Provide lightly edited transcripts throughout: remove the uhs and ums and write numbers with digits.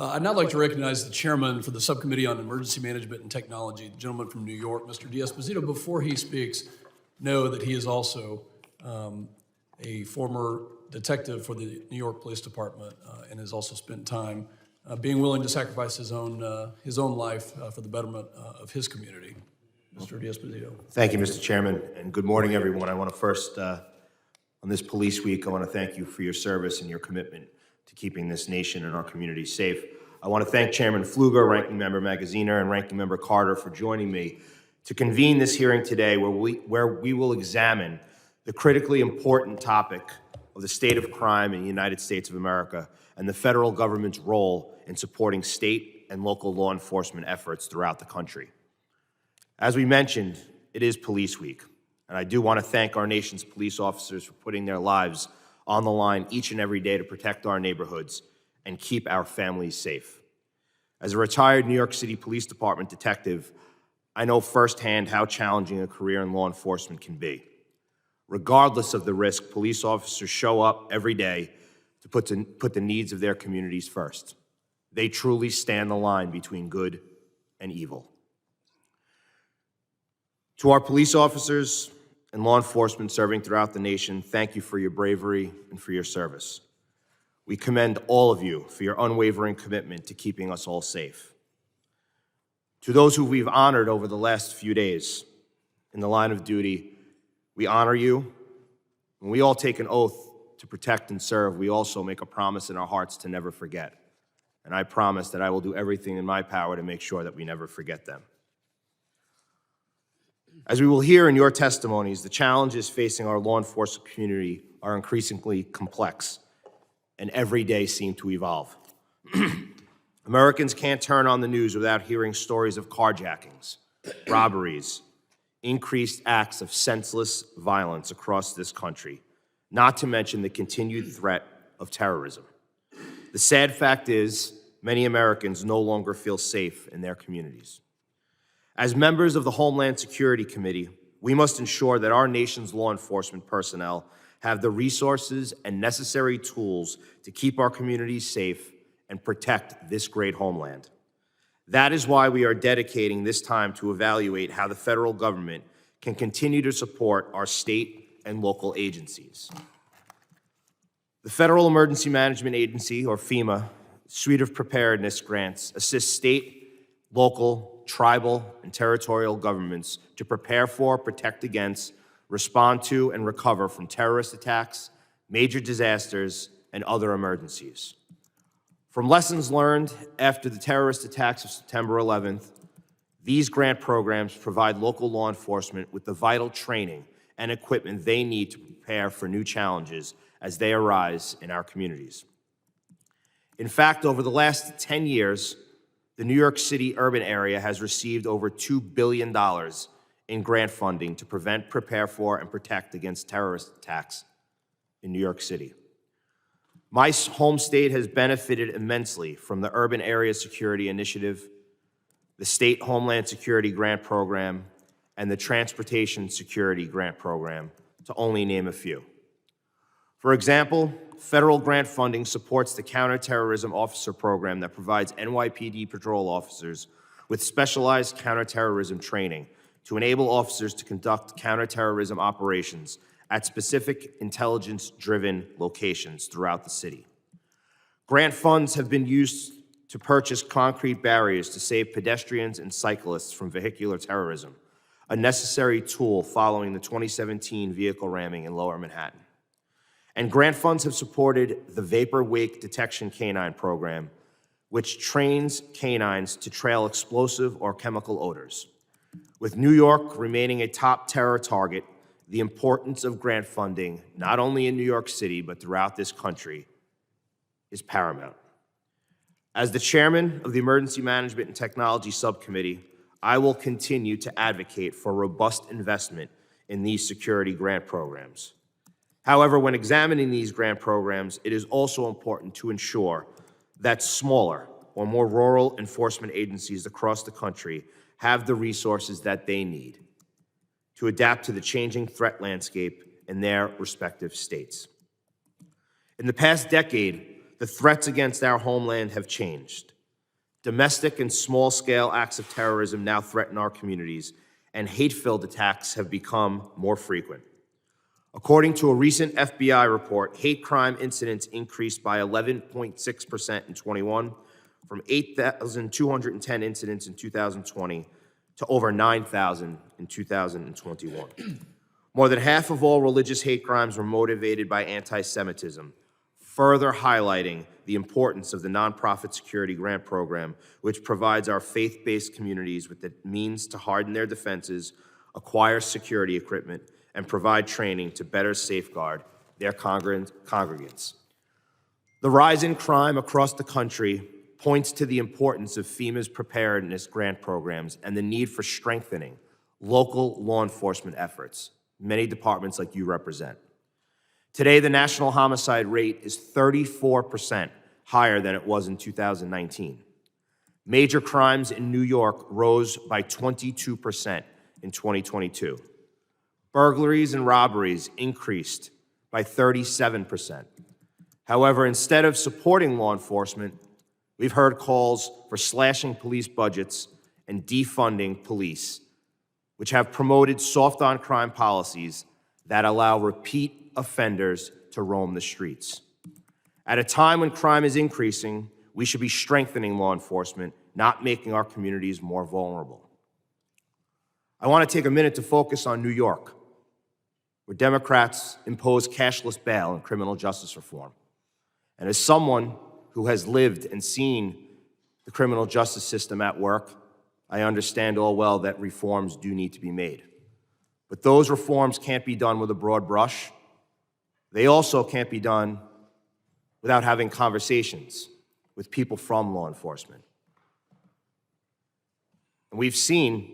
I'd now like to recognize the chairman for the Subcommittee on Emergency Management and Technology, the gentleman from New York, Mr. D'Esposito. Before he speaks, know that he is also a former detective for the New York Police Department and has also spent time being willing to sacrifice his own life for the betterment of his community. Mr. D'Esposito. Thank you, Mr. Chairman, and good morning, everyone. I want to first, on this Police Week, I want to thank you for your service and your commitment to keeping this nation and our community safe. I want to thank Chairman Pfluger, Ranking Member Magaziner, and Ranking Member Carter for joining me to convene this hearing today where we will examine the critically important topic of the state of crime in the United States of America and the federal government's role in supporting state and local law enforcement efforts throughout the country. As we mentioned, it is Police Week, and I do want to thank our nation's police officers for putting their lives on the line each and every day to protect our neighborhoods and keep our families safe. As a retired New York City Police Department detective, I know firsthand how challenging a career in law enforcement can be. Regardless of the risk, police officers show up every day to put the needs of their communities first. They truly stand the line between good and evil. To our police officers and law enforcement serving throughout the nation, thank you for your bravery and for your service. We commend all of you for your unwavering commitment to keeping us all safe. To those who we've honored over the last few days in the line of duty, we honor you. When we all take an oath to protect and serve, we also make a promise in our hearts to never forget. And I promise that I will do everything in my power to make sure that we never forget them. As we will hear in your testimonies, the challenges facing our law enforcement community are increasingly complex and every day seem to evolve. Americans can't turn on the news without hearing stories of carjackings, robberies, increased acts of senseless violence across this country, not to mention the continued threat of terrorism. The sad fact is, many Americans no longer feel safe in their communities. As members of the Homeland Security Committee, we must ensure that our nation's law enforcement personnel have the resources and necessary tools to keep our communities safe and protect this great homeland. That is why we are dedicating this time to evaluate how the federal government can continue to support our state and local agencies. The Federal Emergency Management Agency, or FEMA, suite of preparedness grants assists state, local, tribal, and territorial governments to prepare for, protect against, respond to, and recover from terrorist attacks, major disasters, and other emergencies. From lessons learned after the terrorist attacks of September 11th, these grant programs provide local law enforcement with the vital training and equipment they need to prepare for new challenges as they arise in our communities. In fact, over the last 10 years, the New York City urban area has received over $2 billion in grant funding to prevent, prepare for, and protect against terrorist attacks in New York City. My home state has benefited immensely from the Urban Area Security Initiative, the State Homeland Security Grant Program, and the Transportation Security Grant Program, to only name a few. For example, federal grant funding supports the Counterterrorism Officer Program that provides NYPD patrol officers with specialized counterterrorism training to enable officers to conduct counterterrorism operations at specific intelligence-driven locations throughout the city. Grant funds have been used to purchase concrete barriers to save pedestrians and cyclists from vehicular terrorism, a necessary tool following the 2017 vehicle ramming in Lower Manhattan. And grant funds have supported the Vapor Wake Detection Canine Program, which trains canines to trail explosive or chemical odors. With New York remaining a top terror target, the importance of grant funding, not only in New York City, but throughout this country, is paramount. As the chairman of the Emergency Management and Technology Subcommittee, I will continue to advocate for robust investment in these security grant programs. However, when examining these grant programs, it is also important to ensure that smaller or more rural enforcement agencies across the country have the resources that they need to adapt to the changing threat landscape in their respective states. In the past decade, the threats against our homeland have changed. Domestic and small-scale acts of terrorism now threaten our communities, and hate-filled attacks have become more frequent. According to a recent FBI report, hate crime incidents increased by 11.6% in 21, from 8,210 incidents in 2020 to over 9,000 in 2021. More than half of all religious hate crimes were motivated by anti-Semitism, further highlighting the importance of the Nonprofit Security Grant Program, which provides our faith-based communities with the means to harden their defenses, acquire security equipment, and provide training to better safeguard their congregants. The rise in crime across the country points to the importance of FEMA's preparedness grant programs and the need for strengthening local law enforcement efforts, many departments like you represent. Today, the national homicide rate is 34% higher than it was in 2019. Major crimes in New York rose by 22% in 2022. Burglaries and robberies increased by 37%. However, instead of supporting law enforcement, we've heard calls for slashing police budgets and defunding police, which have promoted soft-on-crime policies that allow repeat offenders to roam the streets. At a time when crime is increasing, we should be strengthening law enforcement, not making our communities more vulnerable. I want to take a minute to focus on New York, where Democrats impose cashless bail and criminal justice reform. And as someone who has lived and seen the criminal justice system at work, I understand all well that reforms do need to be made. But those reforms can't be done with a broad brush. They also can't be done without having conversations with people from law enforcement. And we've seen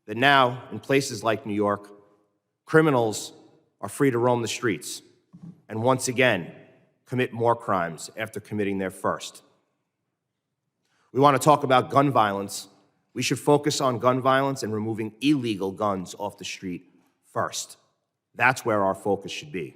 that now, in places like New York, criminals are free to roam the streets and once again commit more crimes after committing their first. We want to talk about gun violence. We should focus on gun violence and removing illegal guns off the street first. That's where our focus should be.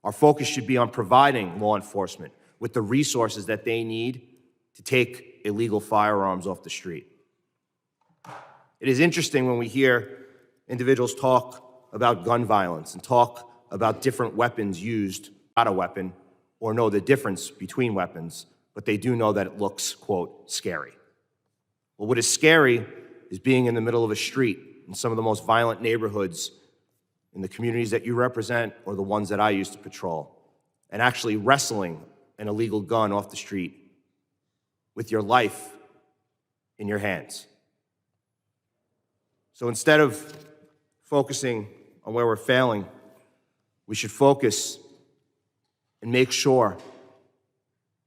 Our focus should be on providing law enforcement with the resources that they need to take illegal firearms off the street. It is interesting when we hear individuals talk about gun violence and talk about different weapons used, not a weapon, or know the difference between weapons, but they do know that it looks, quote, scary. Well, what is scary is being in the middle of a street in some of the most violent neighborhoods in the communities that you represent or the ones that I used to patrol, and actually wrestling an illegal gun off the street with your life in your hands. So instead of focusing on where we're failing, we should focus and make sure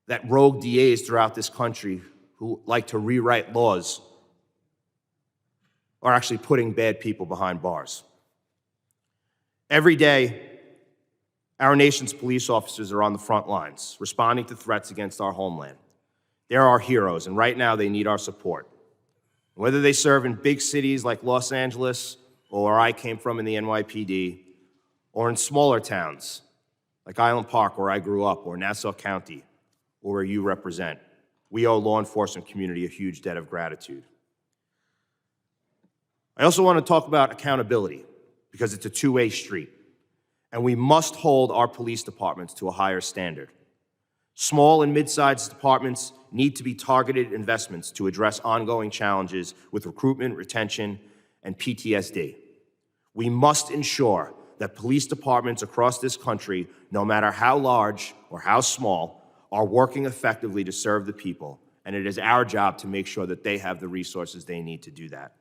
that rogue DAs throughout this country who like to rewrite laws are actually putting bad people behind bars. Every day, our nation's police officers are on the front lines, responding to threats against our homeland. They're our heroes, and right now they need our support. Whether they serve in big cities like Los Angeles, or where I came from in the NYPD, or in smaller towns like Island Park, where I grew up, or Nassau County, or where you represent, we owe law enforcement community a huge debt of gratitude. I also want to talk about accountability, because it's a two-way street, and we must hold our police departments to a higher standard. Small and mid-sized departments need to be targeted investments to address ongoing challenges with recruitment, retention, and PTSD. We must ensure that police departments across this country, no matter how large or how small, are working effectively to serve the people, and it is our job to make sure that they have the resources they need to do that.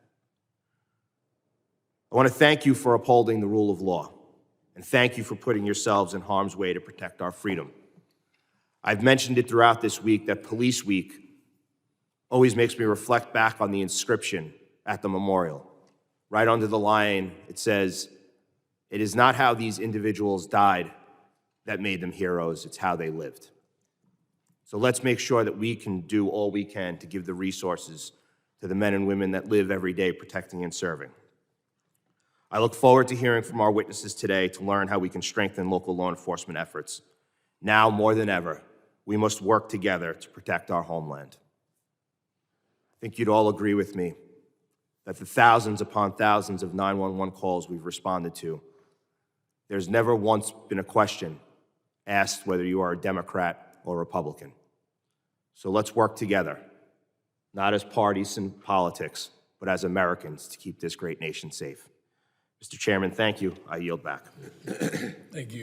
I want to thank you for upholding the rule of law, and thank you for putting yourselves in harm's way to protect our freedom. I've mentioned it throughout this week that Police Week always makes me reflect back on the inscription at the memorial. Right under the line, it says, "It is not how these individuals died that made them heroes, it's how they lived." So let's make sure that we can do all we can to give the resources to the men and women that live every day protecting and serving. I look forward to hearing from our witnesses today to learn how we can strengthen local law enforcement efforts. Now more than ever, we must work together to protect our homeland. I think you'd all agree with me that the thousands upon thousands of 911 calls we've responded to, there's never once been a question asked whether you are a Democrat or Republican. So let's work together, not as parties and politics, but as Americans to keep this great nation safe. Mr. Chairman, thank you. I yield back. Thank you.